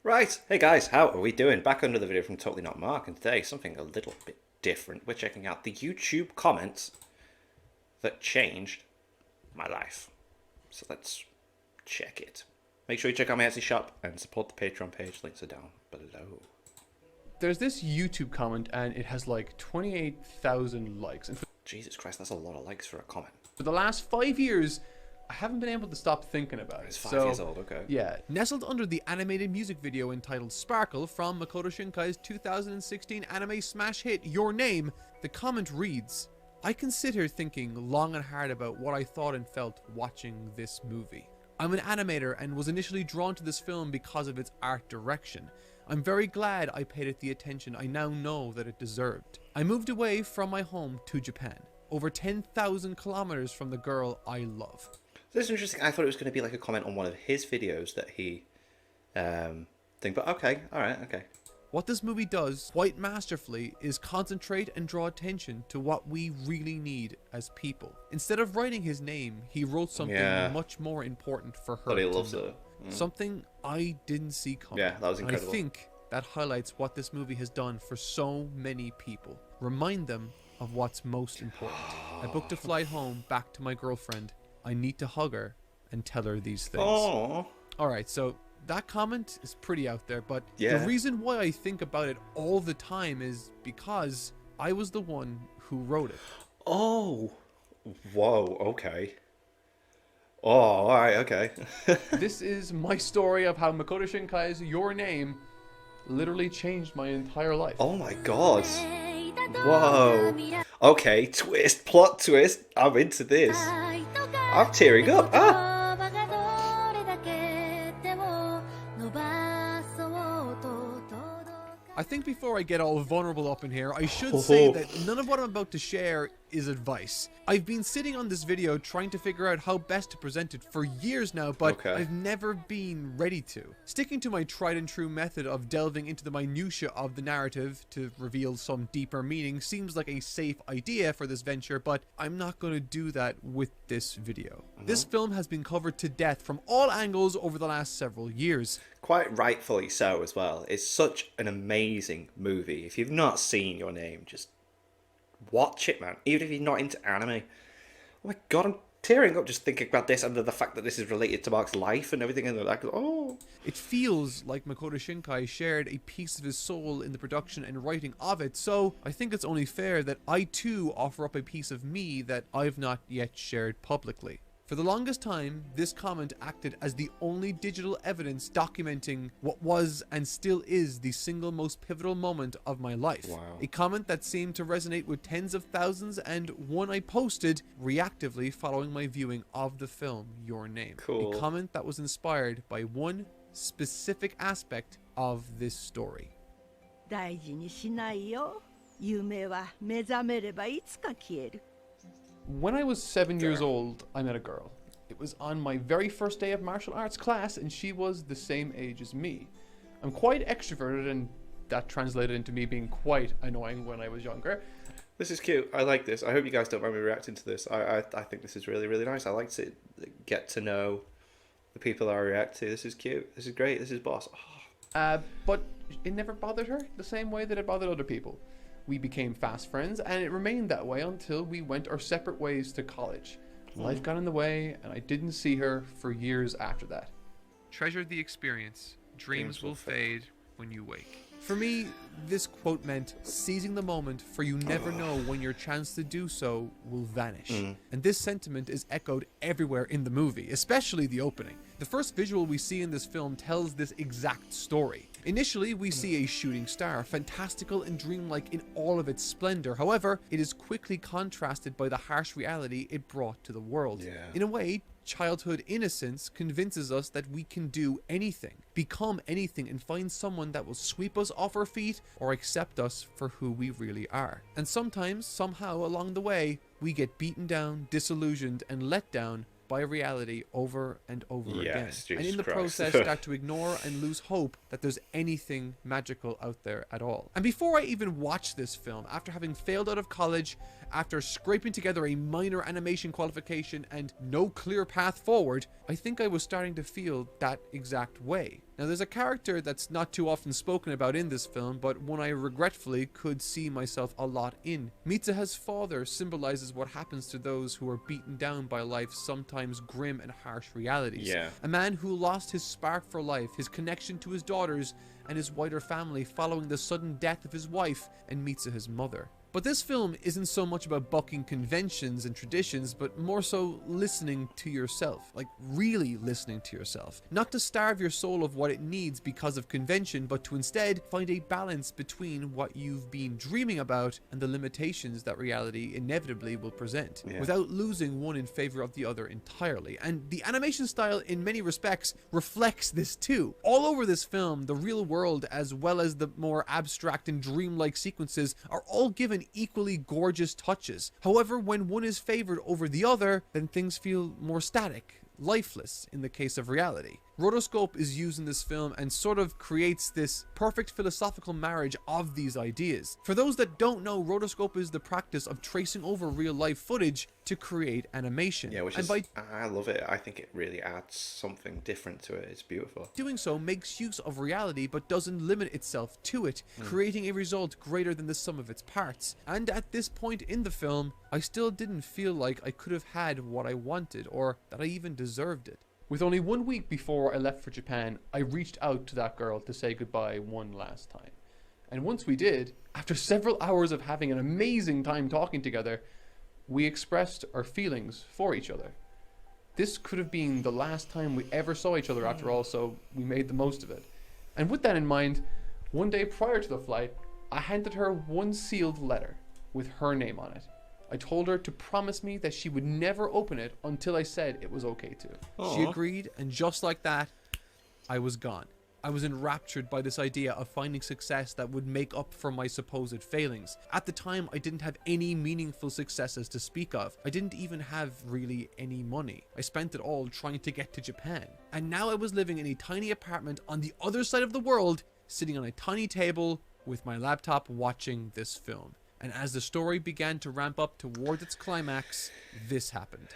Right, hey guys, how are we doing? Back under the video from Totally Not Mark, and today something a little bit different. We're checking out the YouTube comments that changed my life. So let's check it. Make sure you check out my Etsy shop and support the Patreon page. Links are down below. There's this YouTube comment and it has like 28,000 likes. And Jesus Christ, that's a lot of likes for a comment. for the last 5 years, I haven't been able to stop thinking about it. It's 5 years old, okay. Yeah. Nestled under the animated music video entitled Sparkle from Makoto Shinkai's 2016 anime smash hit Your Name, the comment reads, I can sit here thinking long and hard about what I thought and felt watching this movie. I'm an animator and was initially drawn to this film because of its art direction. I'm very glad I paid it the attention I now know that it deserved. I moved away from my home to Japan, over 10,000 kilometers from the girl I love. This is interesting. I thought it was going to be like a comment on one of his videos that he but okay, alright, okay. What this movie does quite masterfully is concentrate and draw attention to what we really need as people. Instead of writing his name, he wrote something much more important for her. But he loves it. Something I didn't see coming. Yeah, that was incredible. I think that highlights what this movie has done for so many people. Remind them of what's most important. I booked a flight home back to my girlfriend. I need to hug her and tell her these things. Aww. Alright, so that comment is pretty out there, but yeah. The reason why I think about it all the time is because I was the one who wrote it. Oh. Whoa, okay. Oh, alright, okay. This is my story of how Makoto Shinkai's Your Name literally changed my entire life. Oh my god. Whoa. Okay, twist, plot twist. I'm into this. I'm tearing up. Ah. I think before I get all vulnerable up in here, I should say that none of what I'm about to share is advice. I've been sitting on this video trying to figure out how best to present it for years now, but I've never been ready to. Sticking to my tried and true method of delving into the minutiae of the narrative to reveal some deeper meaning seems like a safe idea for this venture, but I'm not going to do that with this video. This film has been covered to death from all angles over the last several years. Quite rightfully so as well. It's such an amazing movie. If you've not seen Your Name, just watch it, man. Even if you're not into anime. Oh my god, I'm tearing up just thinking about this and the fact that this is related to Mark's life and everything. And like, oh. It feels like Makoto Shinkai shared a piece of his soul in the production and writing of it, so I think it's only fair that I too offer up a piece of me that I've not yet shared publicly. For the longest time, this comment acted as the only digital evidence documenting what was and still is the single most pivotal moment of my life. Wow. A comment that seemed to resonate with tens of thousands and one I posted reactively following my viewing of the film Your Name. Cool. A comment that was inspired by one specific aspect of this story. 大事にしないよ。夢は目覚めればいつか消える。 When I was 7 years old, I met a girl. It was on my very first day of martial arts class, and she was the same age as me. I'm quite extroverted, and that translated into me being quite annoying when I was younger. This is cute. I like this. I hope you guys don't mind me reacting to this. I think this is really, really nice. I like to get to know the people I react to. This is cute. This is great. This is boss. Oh. But it never bothered her the same way that it bothered other people. We became fast friends, and it remained that way until we went our separate ways to college. Life got in the way, and I didn't see her for years after that. Treasure the experience. Dreams will fade when you wake. For me, this quote meant seizing the moment, for you never know when your chance to do so will vanish. And this sentiment is echoed everywhere in the movie, especially the opening. The first visual we see in this film tells this exact story. Initially, we see a shooting star, fantastical and dreamlike in all of its splendor. However, it is quickly contrasted by the harsh reality it brought to the world. In a way, childhood innocence convinces us that we can do anything, become anything, and find someone that will sweep us off our feet or accept us for who we really are. And sometimes, somehow along the way, we get beaten down, disillusioned, and let down by reality over and over again. And in the process start to ignore and lose hope that there's anything magical out there at all. And before I even watched this film, after having failed out of college, after scraping together a minor animation qualification and no clear path forward, I think I was starting to feel that exact way. Now, there's a character that's not too often spoken about in this film, but one I regretfully could see myself a lot in. Mitsuha's father symbolizes what happens to those who are beaten down by life's sometimes grim and harsh realities. Yeah. A man who lost his spark for life, his connection to his daughters, and his wider family following the sudden death of his wife and Mitsuha's mother. But this film isn't so much about bucking conventions and traditions, but more so listening to yourself. Like, really listening to yourself. Not to starve your soul of what it needs because of convention, but to instead find a balance between what you've been dreaming about and the limitations that reality inevitably will present, without losing one in favor of the other entirely. And the animation style, in many respects, reflects this too. All over this film, the real world, as well as the more abstract and dreamlike sequences, are all given equally gorgeous touches. However, when one is favored over the other, then things feel more static, lifeless in the case of reality. Rotoscope is used in this film and sort of creates this perfect philosophical marriage of these ideas. For those that don't know, rotoscope is the practice of tracing over real life footage to create animation. Yeah, which and is, by I love it. I think it really adds something different to it. It's beautiful. doing so makes use of reality but doesn't limit itself to it, creating a result greater than the sum of its parts. And at this point in the film, I still didn't feel like I could have had what I wanted or that I even deserved it. With only 1 week before I left for Japan, I reached out to that girl to say goodbye one last time. And once we did, after several hours of having an amazing time talking together, we expressed our feelings for each other. This could have been the last time we ever saw each other after all, so we made the most of it. And with that in mind, one day prior to the flight, I handed her one sealed letter with her name on it. I told her to promise me that she would never open it until I said it was okay to. She agreed, and just like that, I was gone. I was enraptured by this idea of finding success that would make up for my supposed failings. At the time, I didn't have any meaningful successes to speak of. I didn't even have really any money. I spent it all trying to get to Japan. And now I was living in a tiny apartment on the other side of the world, sitting on a tiny table with my laptop watching this film. And as the story began to ramp up towards its climax, this happened.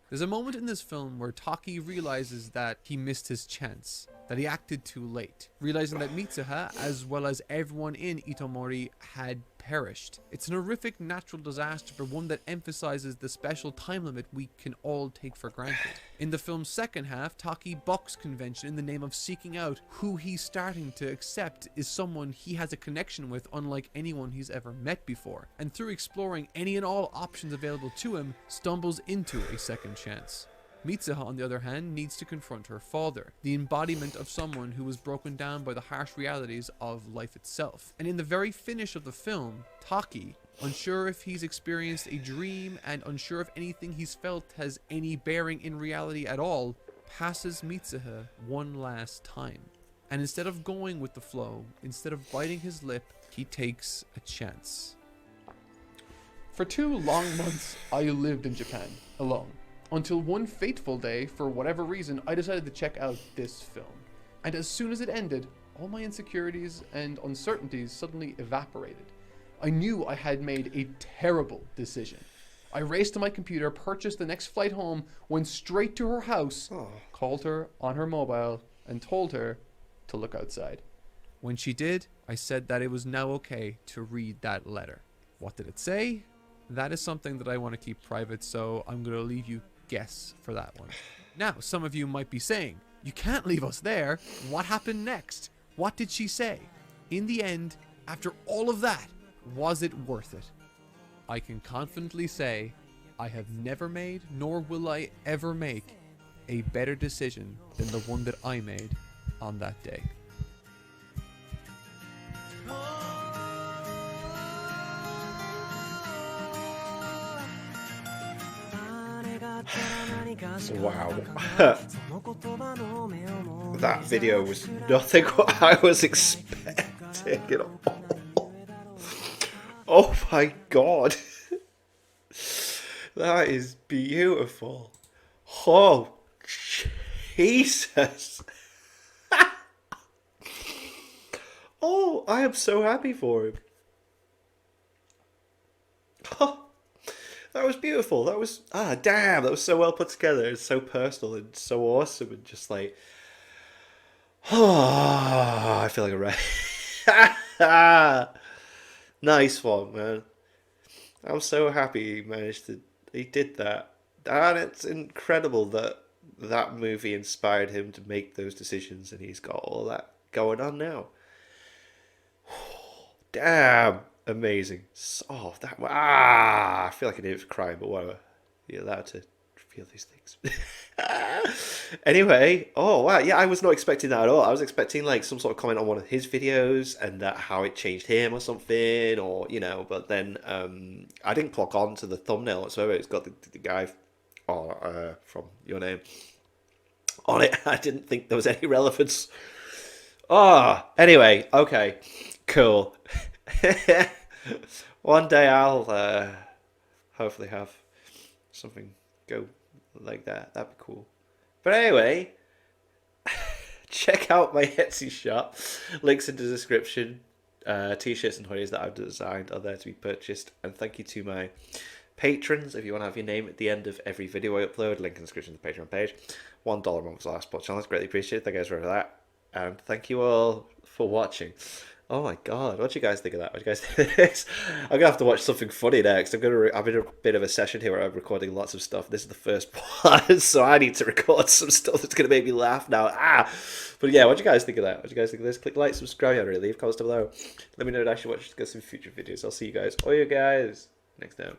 There's a moment in this film where Taki realizes that he missed his chance, that he acted too late, realizing that Mitsuha, as well as everyone in Itomori, had perished. It's an horrific natural disaster, but one that emphasizes the special time limit we can all take for granted. In the film's second half, Taki bucks convention in the name of seeking out who he's starting to accept is someone he has a connection with unlike anyone he's ever met before, and through exploring any and all options available to him, stumbles into a second chance. Mitsuha, on the other hand, needs to confront her father, the embodiment of someone who was broken down by the harsh realities of life itself. And in the very finish of the film, Taki, unsure if he's experienced a dream and unsure if anything he's felt has any bearing in reality at all, passes Mitsuha one last time. And instead of going with the flow, instead of biting his lip, he takes a chance. For 2 long months, I lived in Japan, alone. Until one fateful day, for whatever reason, I decided to check out this film. And as soon as it ended, all my insecurities and uncertainties suddenly evaporated. I knew I had made a terrible decision. I raced to my computer, purchased the next flight home, went straight to her house, called her on her mobile, and told her to look outside. When she did, I said that it was now okay to read that letter. What did it say? That is something that I want to keep private, so I'm going to leave you guess for that one. Now, some of you might be saying, you can't leave us there. What happened next? What did she say? In the end, after all of that, was it worth it? I can confidently say I have never made, nor will I ever make, a better decision than the one that I made on that day. Wow. That video was nothing what I was expecting at all. Oh my god. That is beautiful. Oh, Jesus. Oh, I am so happy for him. Oh, That was beautiful. That was damn. That was so well put together. It's so personal and so awesome and just like, oh, I feel like a wreck. Nice one, man. I'm so happy he managed to. He did that, and it's incredible that that movie inspired him to make those decisions, and he's got all that going on now. Damn, amazing. Oh, that I feel like an idiot for crying, but whatever. You're allowed to feel these things. Anyway, oh wow, yeah, I was not expecting that at all. I was expecting like some sort of comment on one of his videos and that how it changed him or something, or you know. But then I didn't clock on to the thumbnail whatsoever. It's got the guy from Your Name on it. I didn't think there was any relevance. Oh, anyway, okay, cool. One day I'll hopefully have something go like that. That'd be cool. But anyway, check out my Etsy shop. Links in the description. T-shirts and hoodies that I've designed are there to be purchased. And thank you to my patrons. If you want to have your name at the end of every video I upload, link in the description to the Patreon page. $1 a month last spot channel. It's greatly appreciated. Thank you guys for that. And thank you all for watching. Oh my god, what do you guys think of that? What do you guys think of this? I'm gonna have to watch something funny next. I'm in a bit of a session here where I'm recording lots of stuff. This is the first one, so I need to record some stuff that's gonna make me laugh now. But yeah, what do you guys think of that? What do you guys think of this? Click like, subscribe, and leave comments down below. Let me know if I should watch some future videos. I'll see you guys, next time.